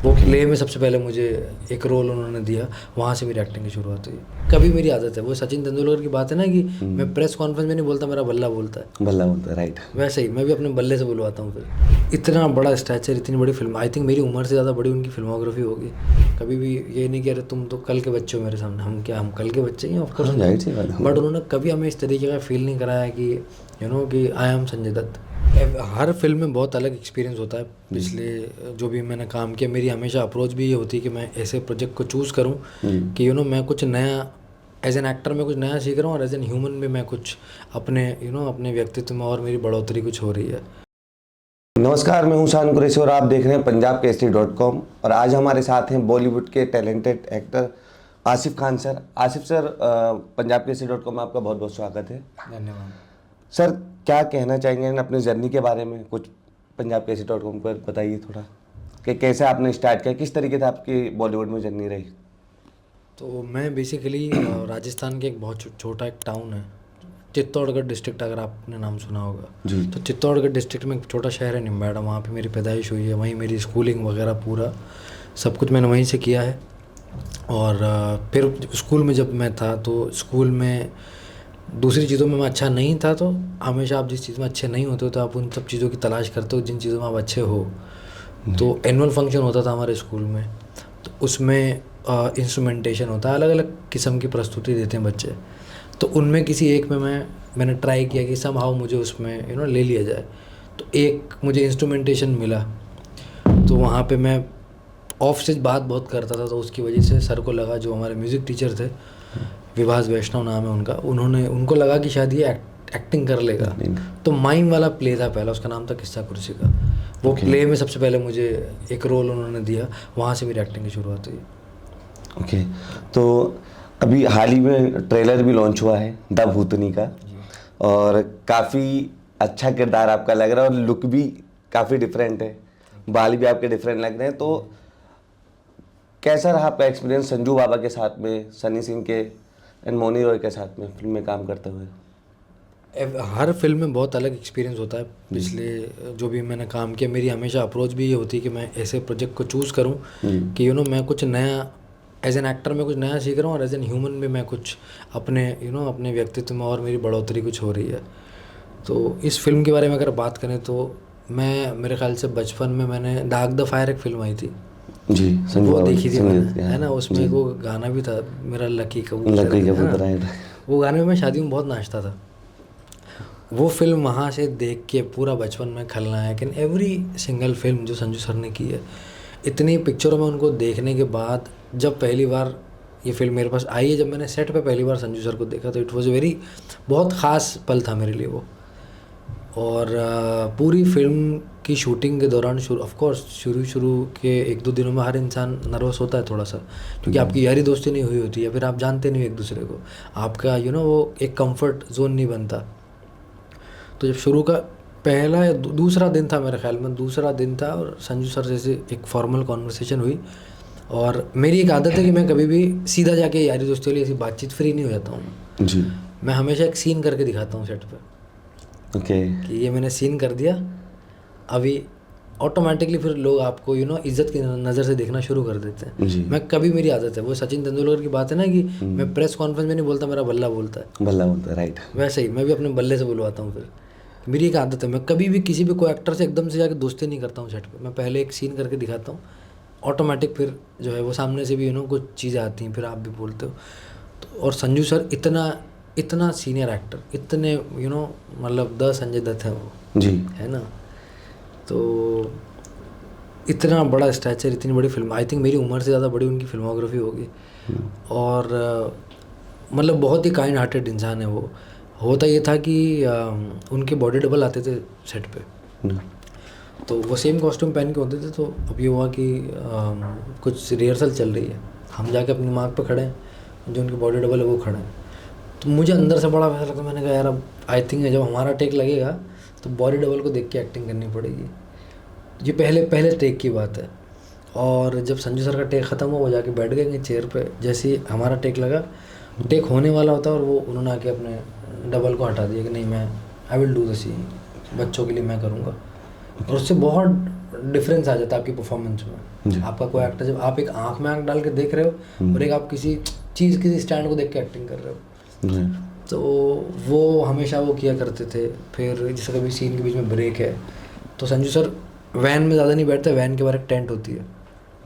वो प्ले में सबसे पहले मुझे एक रोल उन्होंने दिया, वहाँ से मेरी एक्टिंग की शुरुआत हुई। कभी मेरी आदत है, वो सचिन तेंदुलकर की बात है ना कि मैं प्रेस कॉन्फ्रेंस में नहीं बोलता, मेरा बल्ला बोलता है। बल्ला बोलता है, राइट। वैसे ही मैं भी अपने बल्ले से बुलवाता हूँ। फिर इतना बड़ा स्टैचर, इतनी बड़ी फिल्म, आई थिंक मेरी उम्र से ज़्यादा बड़ी उनकी फिल्मोग्राफी होगी। कभी भी ये नहीं कह रहे तुम तो कल के बच्चे हो मेरे सामने, हम कल के बच्चे ही हैं ऑफकोर्स, बट उन्होंने कभी हमें इस तरीके का फील नहीं कराया कि कि आई एम संजय दत्त। हर फिल्म में बहुत अलग एक्सपीरियंस होता है। पिछले जो भी मैंने काम किया, मेरी हमेशा अप्रोच भी ये होती है कि मैं ऐसे प्रोजेक्ट को चूज़ करूँ कि मैं कुछ नया एज एन एक्टर में कुछ नया सीख रहा हूँ, और एज एन ह्यूमन में मैं कुछ अपने अपने व्यक्तित्व में और मेरी बढ़ोतरी कुछ हो रही है। नमस्कार, मैं हूं शान कुरैशी और आप देख रहे हैं punjabkesari.com। और आज हमारे साथ हैं बॉलीवुड के talented actor Asif Khan sir. Asif sir, punjabkesari.com में आपका बहुत बहुत स्वागत है। धन्यवाद सर, क्या कहना चाहेंगे अपने जर्नी के बारे में? कुछ punjabkesari.com पर बताइए थोड़ा कि कैसे आपने स्टार्ट किया, किस तरीके से आपकी बॉलीवुड में जर्नी रही। तो मैं बेसिकली राजस्थान के एक बहुत छोटा एक टाउन है, चित्तौड़गढ़ डिस्ट्रिक्ट, अगर आपने नाम सुना होगा जी। तो चित्तौड़गढ़ डिस्ट्रिक्ट में एक छोटा शहर है निम्बाड़ा, वहाँ पे मेरी पैदाइश हुई है, वहीं मेरी स्कूलिंग वगैरह पूरा सब कुछ मैंने वहीं से किया है। और फिर स्कूल में जब मैं था तो स्कूल में दूसरी चीज़ों में मैं अच्छा नहीं था, तो हमेशा आप जिस चीज़ में अच्छे नहीं होते हो तो आप उन सब चीज़ों की तलाश करते हो जिन चीज़ों में आप अच्छे हो। तो एनुअल फंक्शन होता था हमारे स्कूल में, तो उसमें इंस्ट्रूमेंटेशन होता है, अलग अलग किस्म की प्रस्तुति देते हैं बच्चे। तो उनमें किसी एक में मैंने ट्राई किया कि समहाउ मुझे उसमें ले लिया जाए। तो एक मुझे इंस्ट्रूमेंटेशन मिला, तो वहाँ पे मैं ऑफ स्टेज बात बहुत करता था, तो उसकी वजह से सर को लगा, जो हमारे म्यूज़िक टीचर थे, विभास वैष्णव नाम है उनका, उनको लगा कि शायद ये एक्टिंग कर लेगा। तो माइम वाला प्ले था पहला, उसका नाम था किस्सा कुर्सी का। वो प्ले में सबसे पहले मुझे एक रोल उन्होंने दिया, वहाँ से मेरी एक्टिंग की शुरुआत हुई। ओके, तो अभी हाल ही में ट्रेलर भी लॉन्च हुआ है द भूतनी का, और काफ़ी अच्छा किरदार आपका लग रहा है और लुक भी काफ़ी डिफरेंट है, बाल भी आपके डिफरेंट लग रहे हैं। तो कैसा रहा आपका एक्सपीरियंस संजू बाबा के साथ में, सनी सिंह के एंड मौनी रॉय के साथ में फिल्म में काम करते हुए? हर फिल्म में बहुत अलग एक्सपीरियंस होता है। पिछले जो भी मैंने काम किया, मेरी हमेशा अप्रोच भी ये होती है कि मैं ऐसे प्रोजेक्ट को चूज़ करूँ कि मैं कुछ नया एज एन एक्टर में कुछ नया सीख रहा हूँ, और एज एन ह्यूमन में मैं कुछ अपने अपने व्यक्तित्व में और मेरी बढ़ोतरी कुछ हो रही है। तो इस फिल्म के बारे में अगर बात करें तो मेरे ख्याल से बचपन में मैंने दाग द फायर एक फिल्म आई थी जी, वो देखी थी मैंने, है ना। उसमें वो गाना भी था, मेरा लकी कबूतर, वो गाने में मैं शादी में बहुत नाचता था। वो फिल्म वहाँ से देख के पूरा बचपन में खलनायक इन एवरी सिंगल फिल्म जो संजू सर ने की है, इतनी पिक्चरों में उनको देखने के बाद जब पहली बार ये फिल्म मेरे पास आई है, जब मैंने सेट पे पहली बार संजू सर को देखा, तो इट वाज वेरी बहुत ख़ास पल था मेरे लिए वो। और पूरी फिल्म की शूटिंग के दौरान शुरू के एक दो दिनों में हर इंसान नर्वस होता है थोड़ा सा, क्योंकि आपकी यारी दोस्ती नहीं हुई होती है, फिर आप जानते नहीं एक दूसरे को, आपका वो एक कंफर्ट जोन नहीं बनता। तो जब शुरू का पहला या दूसरा दिन था, मेरे ख्याल में दूसरा दिन था, और संजू सर जैसे एक फॉर्मल कॉन्वर्सेशन हुई। और मेरी एक आदत है कि मैं कभी भी सीधा जाके यारी दोस्ती वाली ऐसी बातचीत फ्री नहीं हो जाता हूँ जी। मैं हमेशा एक सीन करके दिखाता हूँ सेट पे, ओके, कि ये मैंने सीन कर दिया, अभी ऑटोमेटिकली फिर लोग आपको इज्जत की नज़र से देखना शुरू कर देते हैं। जी। मैं कभी मेरी आदत है, वो सचिन तेंदुलकर की बात है ना कि मैं प्रेस कॉन्फ्रेंस में नहीं बोलता, मेरा बल्ला बोलता है। बल्ला बोलता है, राइट। वैसे ही मैं भी अपने बल्ले से बुलवाता हूँ। फिर मेरी एक आदत है, मैं कभी भी किसी भी कोई एक्टर से एकदम से जाके दोस्ती नहीं करता हूँ सेट पे, मैं पहले एक सीन करके दिखाता हूँ, ऑटोमेटिक फिर जो है वो सामने से भी कुछ चीज़ें आती हैं, फिर आप भी बोलते हो। तो और संजू सर इतना सीनियर एक्टर, इतने मतलब द संजय दत्त है वो जी, है ना। तो इतना बड़ा स्टैचर, इतनी बड़ी फिल्म, आई थिंक मेरी उम्र से ज़्यादा बड़ी उनकी फिल्मोग्राफी होगी। और मतलब बहुत ही काइंड हार्टेड इंसान है वो। होता ये था कि उनके बॉडी डबल आते थे सेट पे, तो वो सेम कॉस्ट्यूम पहन के होते थे। तो अब ये हुआ कि कुछ रिहर्सल चल रही है, हम जाके अपनी मार्क पे खड़े हैं, जो उनकी बॉडी डबल है वो खड़े हैं। तो मुझे अंदर से बड़ा वैसा लगा, मैंने कहा यार अब आई थिंक जब हमारा टेक लगेगा तो बॉडी डबल को देख के एक्टिंग करनी पड़ेगी। ये पहले टेक की बात है। और जब संजू सर का टेक ख़त्म हुआ, वो जाके बैठ गए चेयर पे, जैसे ही हमारा टेक लगा, टेक होने वाला होता है, और वो उन्होंने आके अपने डबल को हटा दिया कि नहीं, मैं I will do the scene, बच्चों के लिए मैं करूँगा। और उससे बहुत डिफरेंस आ जाता है आपकी परफॉर्मेंस जी। में। आपका कोई एक्टर, जब आप एक आँख में आँख डाल के देख रहे हो और एक आप किसी चीज़, किसी स्टैंड को देख के एक्टिंग कर रहे हो, जी। तो वो हमेशा वो किया करते थे। फिर जैसे कभी सीन के बीच में ब्रेक है तो संजू सर वैन में ज़्यादा नहीं बैठते, वैन के बाहर एक टेंट होती है,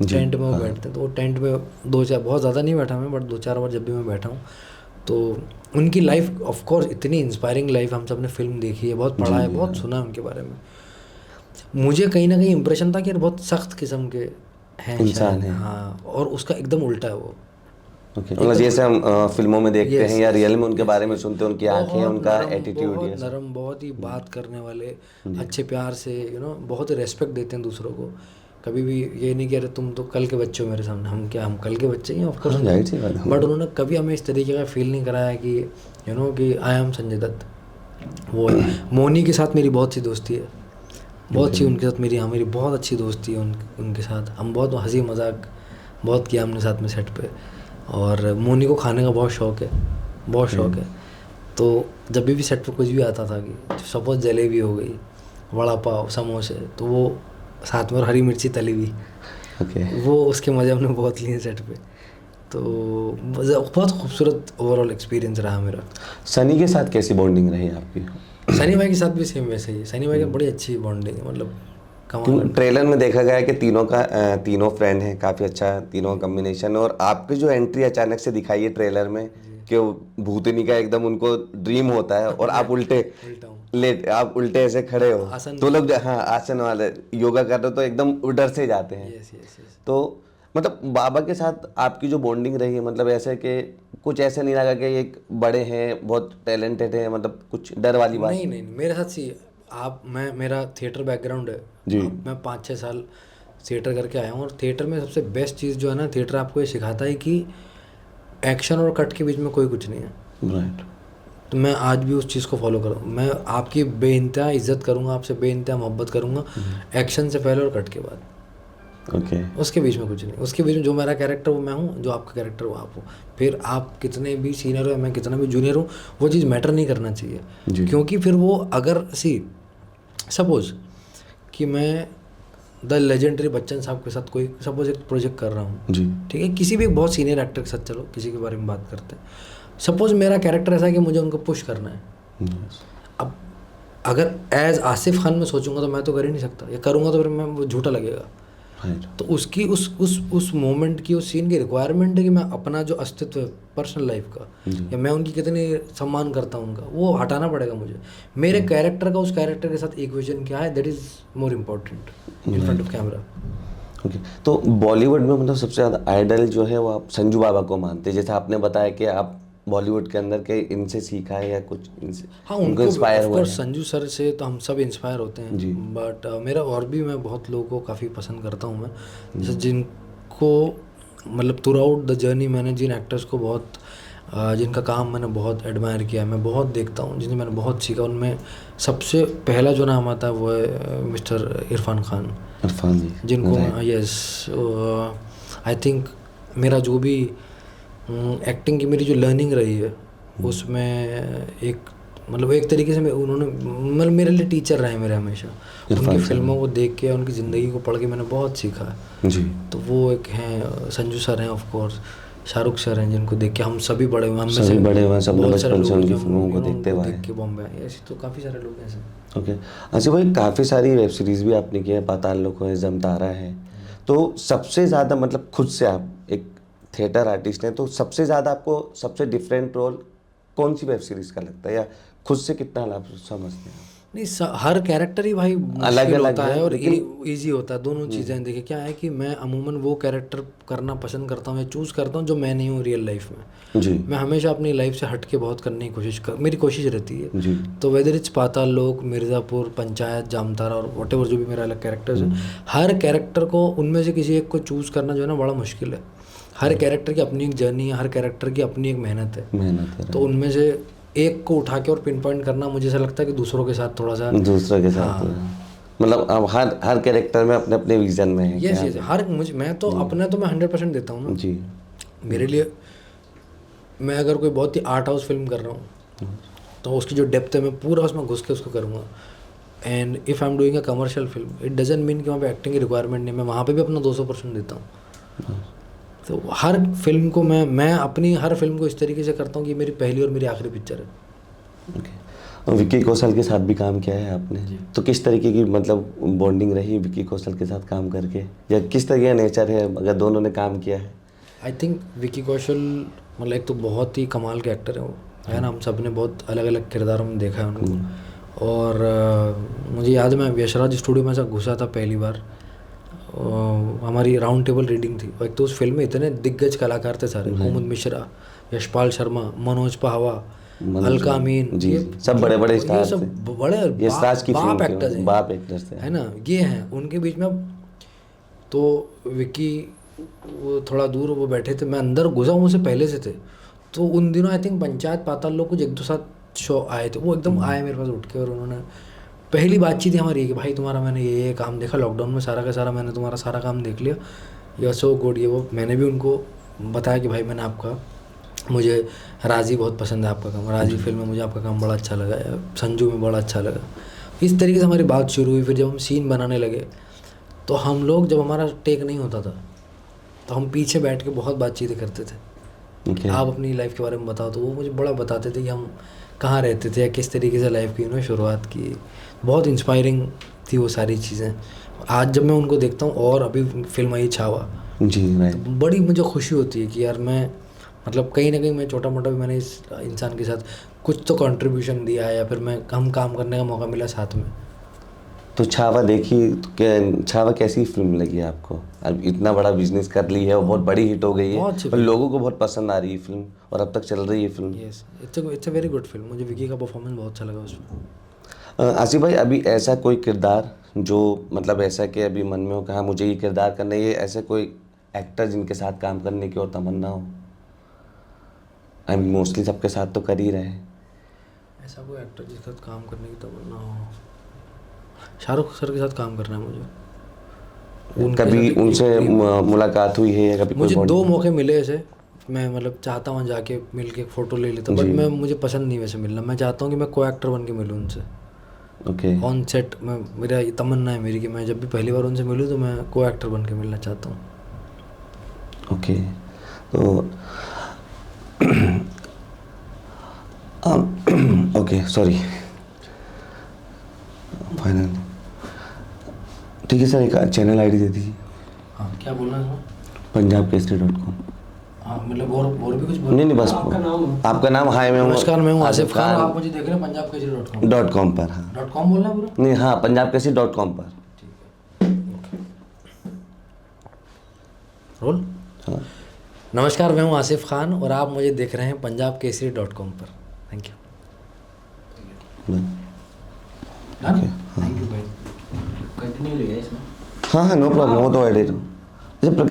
टेंट में वो बैठते हैं। तो वो टेंट में 2-4, बहुत ज़्यादा नहीं बैठा मैं, बट 2-4 बार जब भी मैं बैठा हूँ तो उनकी लाइफ ऑफ कोर्स इतनी इंस्पायरिंग लाइफ, हम सब ने फिल्म देखी है, बहुत पढ़ा है, बहुत सुना है उनके बारे में। मुझे कहीं ना कहीं इंप्रेशन था कि यार बहुत सख्त किस्म के हैं इंसान शायद, है। हाँ, और उसका एकदम उल्टा है वो। ओके, मतलब जैसे हम फिल्मों में देखते Yes, हैं या yes, रियल में उनके yes, बारे में yes. सुनते हैं, उनकी आंखें, बहुत उनका नरम, एटीट्यूड, बहुत ये सब। नरम, बहुत ही बात करने वाले, अच्छे प्यार से, बहुत ही रेस्पेक्ट देते हैं दूसरों को। कभी भी ये नहीं कह रहे तुम तो कल के बच्चे हो मेरे सामने, हम क्या, हम कल के बच्चे ही हैं ऑफ कोर्स, जाहिर सी बात है। बट उन्होंने कभी हमें इस तरीके का फील नहीं कराया कि कि आई एम संजय दत्त। वो मोनी के साथ मेरी बहुत सी दोस्ती है, बहुत सी उनके साथ मेरी, हाँ, मेरी बहुत अच्छी दोस्ती है उनके साथ। हम बहुत हंसी मजाक बहुत किया हमने साथ में सेट पे। और मोनी को खाने का बहुत शौक है, बहुत शौक है। तो जब भी सेट पे कुछ भी आता था, कि सपोज जलेबी हो गई, वड़ा पाव, समोसे, तो वो साथ में, और हरी मिर्ची तली हुई, ओके। वो उसके मज़े हमने बहुत लिए सेट पे। तो बहुत खूबसूरत ओवरऑल एक्सपीरियंस रहा मेरा। सनी के साथ कैसी बॉन्डिंग रही आपकी? सनी भाई के साथ भी सेम वैसे ही, सनी भाई की बड़ी अच्छी बॉन्डिंग है, मतलब कमाल। ट्रेलर में देखा गया है कि तीनों फ्रेंड हैं, काफ़ी अच्छा तीनों कॉम्बिनेशन। और आपकी जो एंट्री अचानक से दिखाई है ट्रेलर में कि वो भूतनी का एकदम उनको ड्रीम होता है और आप उल्टा हूँ, आप उल्टे ऐसे खड़े हो, आसन तो लोग हाँ आसन वाले योगा कर रहे हो तो एकदम डर से जाते हैं। Yes yes yes. तो मतलब बाबा के साथ आपकी जो बॉन्डिंग रही है, मतलब ऐसे कि कुछ ऐसे नहीं लगा कि एक बड़े हैं, बहुत टैलेंटेड हैं, मतलब कुछ डर वाली बात? नहीं, मेरे साथ सी, मेरा थिएटर बैकग्राउंड है जी। मैं 5-6 साल थिएटर करके आया हूँ। और थिएटर में सबसे बेस्ट चीज़ जो है ना, थिएटर आपको ये सिखाता है कि एक्शन और कट के बीच में कोई कुछ नहीं है। राइट। तो मैं आज भी उस चीज़ को फॉलो करूँ, मैं आपकी बेइंतहा इज्जत करूँगा, आपसे बेइंतहा मोहब्बत करूँगा, एक्शन से पहले और कट के बाद। ओके। उसके बीच में कुछ नहीं, उसके बीच में जो मेरा कैरेक्टर वो मैं हूँ, जो आपका कैरेक्टर वो आप हो। फिर आप कितने भी सीनियर हो, मैं कितना भी जूनियर हूँ, वो चीज़ मैटर नहीं करना चाहिए। क्योंकि फिर वो अगर सपोज कि मैं द लेजेंडरी बच्चन साहब के साथ कोई सपोज एक प्रोजेक्ट कर रहा हूँ, जी। ठीक है, किसी भी एक बहुत सीनियर एक्टर के साथ, चलो किसी के बारे में बात करते हैं, सपोज मेरा कैरेक्टर ऐसा है कि मुझे उनको पुश करना है। अब अगर एज आसिफ खान में सोचूंगा तो मैं तो कर ही नहीं सकता, या करूँगा तो फिर मैं वो झूठा लगेगा। तो उसकी उस मोमेंट की, उस सीन की रिक्वायरमेंट है कि मैं अपना जो अस्तित्व है पर्सनल लाइफ का, या मैं उनकी कितनी सम्मान करता हूँ उनका, वो हटाना पड़ेगा मुझे। मेरे कैरेक्टर का उस कैरेक्टर के साथ इक्वेशन क्या है, that is more important in front of camera. Okay. तो बॉलीवुड में मतलब सबसे ज़्यादा आइडल जो है वो आप संजू बाबा को मानते हैं, जैसे आपने बताया कि आप बॉलीवुड के अंदर के इनसे सीखा है या कुछ इनसे, हाँ, उनको उनको इंस्पायर हुआ है? संजू सर से तो हम सब इंस्पायर होते हैं जी। बट मेरा और भी, मैं बहुत लोगों को काफ़ी पसंद करता हूँ मैं, जैसे जिनको मतलब थ्रू आउट द जर्नी मैंने जिन एक्टर्स को बहुत जिनका काम मैंने बहुत एडमायर किया, मैं बहुत देखता हूँ, जिन्हें मैंने बहुत सीखा, उनमें सबसे पहला जो नाम आता है वो है मिस्टर इरफान खान। इरफान जी, जिनको यस, आई थिंक मेरा जो भी एक्टिंग की मेरी जो लर्निंग रही है उसमें एक तरीके से उन्होंने मतलब मेरे लिए टीचर रहे मेरे हमेशा। उनकी फिल्मों को देख के, उनकी ज़िंदगी को पढ़ के मैंने बहुत सीखा है जी। तो वो एक हैं संजू सर हैं, ऑफ कोर्स शाहरुख सर हैं, जिनको देख के हम सभी बड़े हुए, हम में से बड़े हुए, सब बहुत सारे बचपन से लोग उनकी जो फिल्मों को देखते हुए देख के बॉम्बे आए, ऐसे तो काफ़ी सारे लोग हैं ऐसे। ओके। अच्छा भाई, काफ़ी सारी वेब सीरीज़ भी आपने की है, पाताल लोक है, जमतारा है, तो सबसे ज़्यादा मतलब खुद से आप एक थिएटर आर्टिस्ट हैं, तो सबसे ज़्यादा आपको सबसे डिफरेंट रोल कौन सी वेब सीरीज़ का लगता है, या खुद से कितना लाभ समझते हैं? नहीं, हर कैरेक्टर ही भाई अलग मुश्किल अलग होता है, है और लेकिन इजी होता है, दोनों चीज़ें। देखिए क्या है कि मैं अमूमन वो कैरेक्टर करना पसंद करता हूँ या चूज़ करता हूँ जो मैं नहीं हूँ रियल लाइफ में। जी। मैं हमेशा अपनी लाइफ से हट के बहुत करने की मेरी कोशिश रहती है। जी। तो वेदर इट्स पाताल लोक, मिर्ज़ापुर, पंचायत, जामतारा और वॉटेवर जो भी मेरा अलग कैरेक्टर्स हैं, हर कैरेक्टर को उनमें से किसी एक को चूज़ करना जो है ना बड़ा मुश्किल है। हर कैरेक्टर की अपनी एक जर्नी है, हर कैरेक्टर की अपनी एक मेहनत है। तो उनमें से एक को उठा के और पिन पॉइंट करना मुझे ऐसा लगता है कि दूसरों के साथ थोड़ा सा, दूसरों के साथ मतलब अब हर कैरेक्टर में अपने अपने विजन में है। यस, मैं तो अपने तो मैं 100% देता हूँ ना जी। मेरे लिए। मैं अगर कोई बहुत ही आर्ट हाउस फिल्म कर रहा हूँ तो उसकी जो डेप्थ है मैं पूरा उसमें घुस के उसको करूँगा। And if I am doing a commercial film it doesn't mean कि वहाँ पे एक्टिंग की रिक्वायरमेंट नहीं, मैं वहाँ पे भी अपना 200% देता हूँ। तो हर फिल्म को मैं अपनी हर फिल्म को इस तरीके से करता हूँ कि मेरी पहली और मेरी आखिरी पिक्चर है। ओके। विक्की कौशल के साथ भी काम किया है आपने, तो किस तरीके की मतलब बॉन्डिंग रही विक्की कौशल के साथ काम करके, या किस तरह का नेचर है अगर दोनों ने काम किया है? आई थिंक विक्की कौशल मतलब एक तो बहुत ही कमाल के एक्टर है वो, है ना। हम सब ने बहुत अलग अलग किरदारों में देखा है उनको। और मुझे याद है मैं यशराज स्टूडियो में ऐसा घुसा था पहली बार, हमारी राउंड टेबल रीडिंग थी। और एक तो उस फिल्म में इतने दिग्गज कलाकार थे सारे, कुमुद मिश्रा, यशपाल शर्मा, मनोज पहावा, अलका अमीन, जी, ये सब बड़े बड़े ये स्टार सब थे। बड़े यशराज की बाप फिल्म एक्टर्स थी, हैं, बाप एक्टर्स थे, है ना। ये हैं उनके बीच में। तो विक्की वो थोड़ा दूर वो बैठे थे, मैं अंदर घुसा हूँ उनसे पहले से थे। तो उन दिनों आई थिंक पंचायत पाताल लोग कुछ 1-2 शो आए थे, वो एकदम आए मेरे पास उठ के, और उन्होंने पहली बातचीत थी हमारी कि भाई तुम्हारा मैंने ये काम देखा लॉकडाउन में, सारा का सारा मैंने तुम्हारा सारा काम देख लिया, यू आर सो गुड, ये वो। मैंने भी उनको बताया कि भाई मैंने आपका, मुझे राजी बहुत पसंद है आपका काम, राजी फिल्म में मुझे आपका काम बड़ा अच्छा लगा, संजू में बड़ा अच्छा लगा। इस तरीके से हमारी बात शुरू हुई। फिर जब हम सीन बनाने लगे तो हम लोग, जब हमारा टेक नहीं होता था तो हम पीछे बैठ के बहुत बातचीतें करते थे। Okay. आप अपनी लाइफ के बारे में बताओ, तो वो मुझे बड़ा बताते थे कि हम कहाँ रहते थे या किस तरीके से लाइफ की उन्होंने शुरुआत की। बहुत इंस्पायरिंग थी वो सारी चीज़ें। आज जब मैं उनको देखता हूँ, और अभी फिल्म आई छावा, जी राइट, तो बड़ी मुझे खुशी होती है कि यार मैं मतलब कहीं ना कहीं मैं छोटा मोटा भी मैंने इस इंसान के साथ कुछ तो कंट्रीब्यूशन दिया है, या फिर हम काम करने का मौका मिला साथ में। तो छावा देखी तो क्या, छावा कैसी फिल्म लगी आपको? अब इतना बड़ा बिजनेस कर ली है और बहुत बड़ी हिट हो गई है बहुत अच्छी और लोगों को बहुत पसंद आ रही है फिल्म, और अब तक चल रही है film. Yes, it's a very good film. मुझे विकी का परफॉर्मेंस बहुत अच्छा लगा उसमें। आसिफ भाई, अभी ऐसा कोई किरदार जो मतलब ऐसा कि अभी मन में हो कहा मुझे ये किरदार करना है, ये ऐसे कोई एक्टर जिनके साथ काम करने की और तमन्ना हो? आई मीन मोस्टली सबके साथ तो कर ही रहे हैं। ऐसा कोई एक्टर जिसके साथ काम करने की तमन्ना हो? शाहरुख सर के साथ काम करना है मुझे। कभी उनसे मुलाकात हुई है या कभी मुझे कोई 2 मौके मिले ऐसे, मैं मतलब चाहता हूँ जाके मिल के फ़ोटो ले लेता, बट मुझे पसंद नहीं वैसे मिलना। मैं चाहता हूँ कि मैं को एक्टर बन के मिलूँ उनसे ओके। On set. मैं, मेरा ये तमन्ना है मेरी कि मैं जब भी पहली बार उनसे मिलूँ तो मैं को एक्टर बन के मिलना चाहता हूँ। ओके, तो ओके सॉरी, फाइनल ठीक है सर, एक चैनल आईडी दे दीजिए। हाँ, क्या बोलना है? punjabkesari.com। हाँ, मतलब और भी कुछ नहीं बस आपका नाम। हाय, मैं नमस्कार, मैं हूँ आसिफ खान, आप मुझे देख रहे हैं पंजाबकेसरी.com .com पर। हाँ, .com बोलना है पूरा? नहीं, हाँ, punjabkesari.com पर। रोल। हाँ, नमस्कार, मैं हूँ आसिफ खान और आप मुझे देख रहे हैं punjabkesari.com पर। Thank you. थैंक यू भाई। कंटिन्यू ले इसमें। हाँ नो प्रॉब्लम, वो तो एडिट।